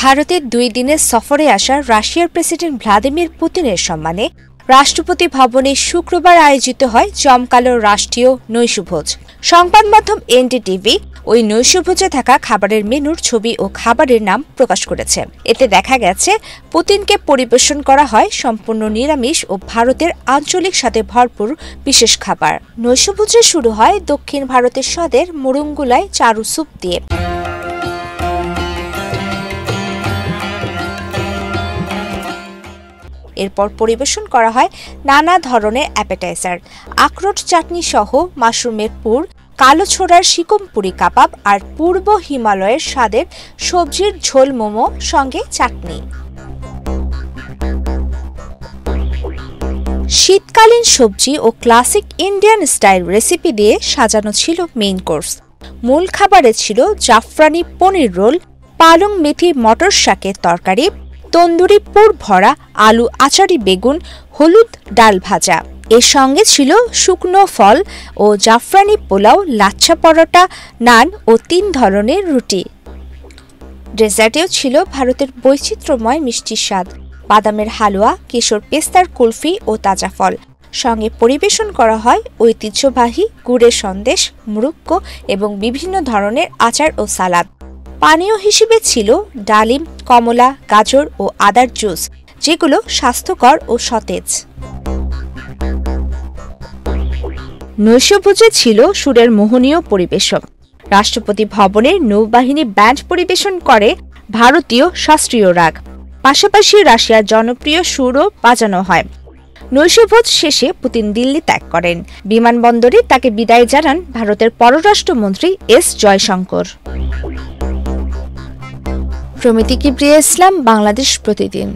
ভারতের 2 দিনের সফরে আসা রাশিয়ার প্রেসিডেন্ট ভ্লাদিমির পুতিনের সম্মানে রাষ্ট্রপতি ভবনে শুক্রবার আয়োজিত হয় জমকালো রাষ্ট্রীয় নৈশভোজ। সংবাদ মাধ্যম এনডিটিভি ওই নৈশভোজে থাকা খাবারের মেনুর ছবি ও খাবারের নাম প্রকাশ করেছে। এতে দেখা গেছে পুতিনকে পরিবেশন করা হয় সম্পূর্ণ নিরামিষ ও ভারতের আঞ্চলিক স্বাদে ভরপুর বিশেষ খাবার। নৈশভোজে শুরু হয় দক্ষিণ ভারতের স্বাদের মুরুঙ্গুলায় চারু স্যুপ দিয়ে। এরপর পরিবেশন করা হয় নানা ধরনের অ্যাপেটাইজার, আখরোট চাটনি সহ মাশরুমের পুর, কালো ছোড়ার শিকমপুরি কাবাব আর পূর্ব হিমালয়ের স্বাদের সবজির ঝোল মোমো সঙ্গে চাটনি। শীতকালীন সবজি ও ক্লাসিক ইন্ডিয়ান স্টাইল রেসিপি দিয়ে সাজানো ছিল মেইন কোর্স। মূল খাবারে ছিল জাফরানি পনির রোল, পালং মেথি মটর শাকের তরকারি, তন্দুরি পুর ভরা আলু আচারি বেগুন, হলুদ ডাল ভাজা। এর সঙ্গে ছিল শুকনো ফল ও জাফরানি পোলাও, লাচ্ছা পরোটা, নান ও 3 ধরনের রুটি। ডেজার্টেও ছিল ভারতের বৈচিত্র্যময় মিষ্টির স্বাদ, বাদামের হালুয়া, কেশর পেস্তার কুলফি ও তাজা ফল। সঙ্গে পরিবেশন করা হয় ঐতিহ্যবাহী গুড়ের সন্দেশ, মুরুক্কো এবং বিভিন্ন ধরনের আচার ও সালাদ। পানীয় হিসেবে ছিল ডালিম, কমলা, গাজর ও আদার জুস, যেগুলো স্বাস্থ্যকর ও সতেজ। নৈশভোজে ছিল সুরের মোহনীয় পরিবেশন। রাষ্ট্রপতি ভবনের নৌবাহিনী ব্যান্ড পরিবেশন করে ভারতীয় শাস্ত্রীয় রাগ, পাশাপাশি রাশিয়ার জনপ্রিয় সুরও বাজানো হয়। নৈশভোজ শেষে পুতিন দিল্লি ত্যাগ করেন। বিমানবন্দরে তাকে বিদায় জানান ভারতের পররাষ্ট্রমন্ত্রী এস জয়শঙ্কর। প্রমিতি কিবরিয়া ইসলাম, বাংলাদেশ প্রতিদিন।